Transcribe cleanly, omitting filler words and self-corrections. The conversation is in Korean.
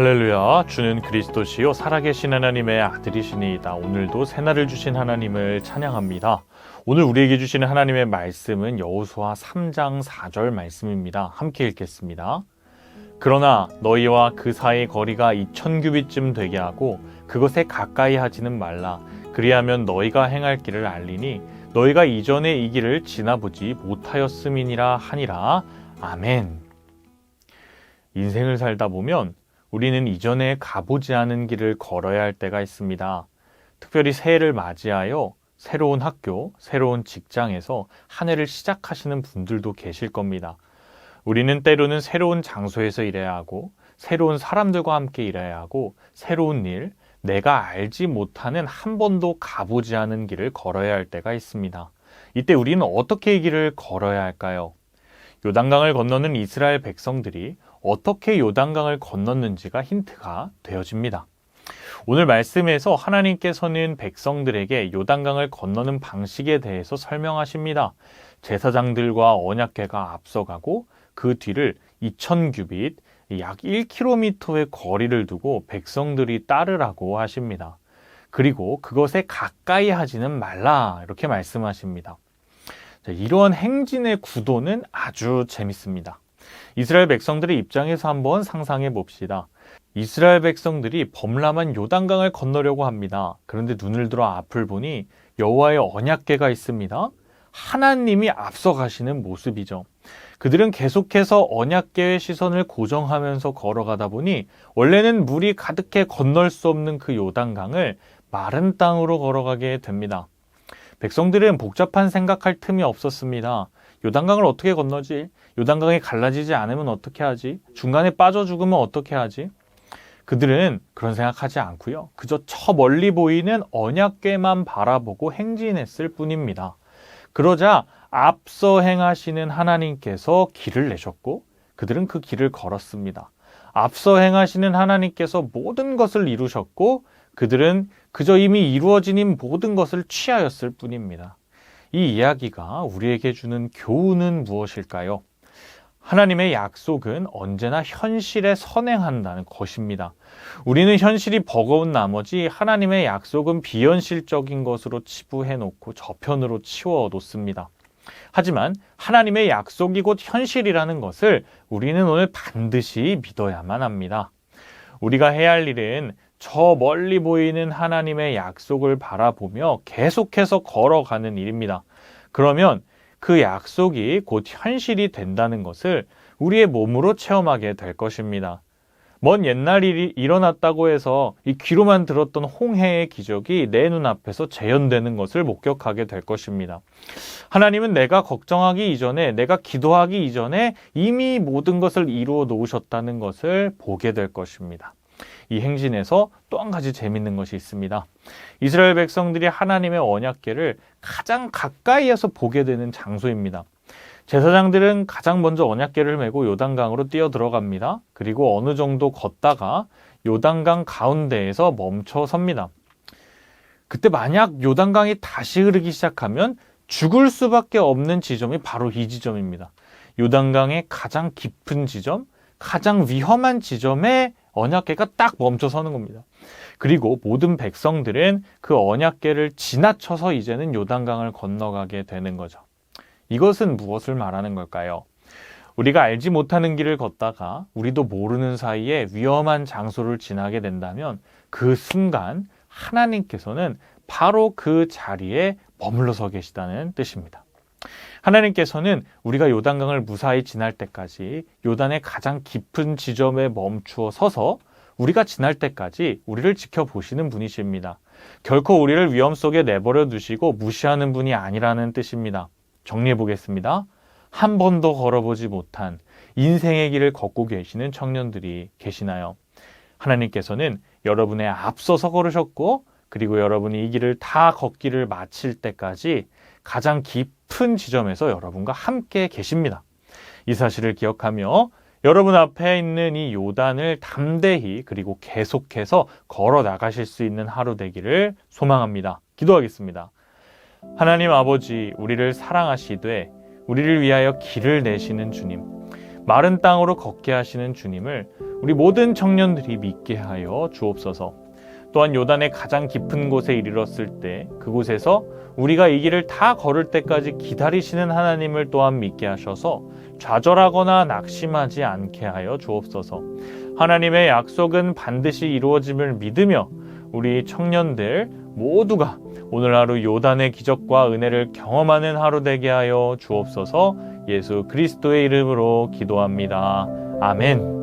할렐루야, 주는 그리스도시요 살아계신 하나님의 아들이시니이다. 오늘도 새날을 주신 하나님을 찬양합니다. 오늘 우리에게 주시는 하나님의 말씀은 여호수아 3장 4절 말씀입니다. 함께 읽겠습니다. 그러나 너희와 그 사이의 거리가 2000규빗쯤 되게 하고 그것에 가까이 하지는 말라. 그리하면 너희가 행할 길을 알리니 너희가 이전에 이 길을 지나보지 못하였음이니라 하니라. 아멘. 인생을 살다 보면 우리는 이전에 가보지 않은 길을 걸어야 할 때가 있습니다. 특별히 새해를 맞이하여 새로운 학교, 새로운 직장에서 한 해를 시작하시는 분들도 계실 겁니다. 우리는 때로는 새로운 장소에서 일해야 하고, 새로운 사람들과 함께 일해야 하고, 새로운 일, 내가 알지 못하는 한 번도 가보지 않은 길을 걸어야 할 때가 있습니다. 이때 우리는 어떻게 이 길을 걸어야 할까요? 요단강을 건너는 이스라엘 백성들이 어떻게 요단강을 건넜는지가 힌트가 되어집니다. 오늘 말씀에서 하나님께서는 백성들에게 요단강을 건너는 방식에 대해서 설명하십니다. 제사장들과 언약궤가 앞서가고 그 뒤를 2000규빗, 약 1km의 거리를 두고 백성들이 따르라고 하십니다. 그리고 그것에 가까이 하지는 말라 이렇게 말씀하십니다. 이러한 행진의 구도는 아주 재밌습니다. 이스라엘 백성들의 입장에서 한번 상상해 봅시다. 이스라엘 백성들이 범람한 요단강을 건너려고 합니다. 그런데 눈을 들어 앞을 보니 여호와의 언약궤가 있습니다. 하나님이 앞서가시는 모습이죠. 그들은 계속해서 언약궤의 시선을 고정하면서 걸어가다 보니 원래는 물이 가득해 건널 수 없는 그 요단강을 마른 땅으로 걸어가게 됩니다. 백성들은 복잡한 생각할 틈이 없었습니다. 요단강을 어떻게 건너지? 요단강이 갈라지지 않으면 어떻게 하지? 중간에 빠져 죽으면 어떻게 하지? 그들은 그런 생각하지 않고요. 그저 저 멀리 보이는 언약궤만 바라보고 행진했을 뿐입니다. 그러자 앞서 행하시는 하나님께서 길을 내셨고 그들은 그 길을 걸었습니다. 앞서 행하시는 하나님께서 모든 것을 이루셨고 그들은 그저 이미 이루어진 이 모든 것을 취하였을 뿐입니다. 이 이야기가 우리에게 주는 교훈은 무엇일까요? 하나님의 약속은 언제나 현실에 선행한다는 것입니다. 우리는 현실이 버거운 나머지 하나님의 약속은 비현실적인 것으로 치부해놓고 저편으로 치워놓습니다. 하지만 하나님의 약속이 곧 현실이라는 것을 우리는 오늘 반드시 믿어야만 합니다. 우리가 해야 할 일은 저 멀리 보이는 하나님의 약속을 바라보며 계속해서 걸어가는 일입니다. 그러면 그 약속이 곧 현실이 된다는 것을 우리의 몸으로 체험하게 될 것입니다. 먼 옛날 일이 일어났다고 해서 이 귀로만 들었던 홍해의 기적이 내 눈앞에서 재현되는 것을 목격하게 될 것입니다. 하나님은 내가 걱정하기 이전에, 내가 기도하기 이전에 이미 모든 것을 이루어 놓으셨다는 것을 보게 될 것입니다. 이 행진에서 또 한 가지 재밌는 것이 있습니다. 이스라엘 백성들이 하나님의 언약궤를 가장 가까이에서 보게 되는 장소입니다. 제사장들은 가장 먼저 언약궤를 메고 요단강으로 뛰어 들어갑니다. 그리고 어느 정도 걷다가 요단강 가운데에서 멈춰 섭니다. 그때 만약 요단강이 다시 흐르기 시작하면 죽을 수밖에 없는 지점이 바로 이 지점입니다. 요단강의 가장 깊은 지점, 가장 위험한 지점에 언약궤가 딱 멈춰 서는 겁니다. 그리고 모든 백성들은 그 언약궤를 지나쳐서 이제는 요단강을 건너가게 되는 거죠. 이것은 무엇을 말하는 걸까요? 우리가 알지 못하는 길을 걷다가 우리도 모르는 사이에 위험한 장소를 지나게 된다면 그 순간 하나님께서는 바로 그 자리에 머물러 서 계시다는 뜻입니다. 하나님께서는 우리가 요단강을 무사히 지날 때까지 요단의 가장 깊은 지점에 멈추어 서서 우리가 지날 때까지 우리를 지켜보시는 분이십니다. 결코 우리를 위험 속에 내버려 두시고 무시하는 분이 아니라는 뜻입니다. 정리해 보겠습니다. 한 번도 걸어보지 못한 인생의 길을 걷고 계시는 청년들이 계시나요? 하나님께서는 여러분의 앞서서 걸으셨고 그리고 여러분이 이 길을 다 걷기를 마칠 때까지 가장 깊은 지점에서 여러분과 함께 계십니다. 이 사실을 기억하며 여러분 앞에 있는 이 요단을 담대히 그리고 계속해서 걸어 나가실 수 있는 하루 되기를 소망합니다. 기도하겠습니다. 하나님 아버지, 우리를 사랑하시되 우리를 위하여 길을 내시는 주님, 마른 땅으로 걷게 하시는 주님을 우리 모든 청년들이 믿게 하여 주옵소서. 또한 요단의 가장 깊은 곳에 이르렀을 때 그곳에서 우리가 이 길을 다 걸을 때까지 기다리시는 하나님을 또한 믿게 하셔서 좌절하거나 낙심하지 않게 하여 주옵소서. 하나님의 약속은 반드시 이루어짐을 믿으며 우리 청년들 모두가 오늘 하루 요단의 기적과 은혜를 경험하는 하루 되게 하여 주옵소서. 예수 그리스도의 이름으로 기도합니다. 아멘.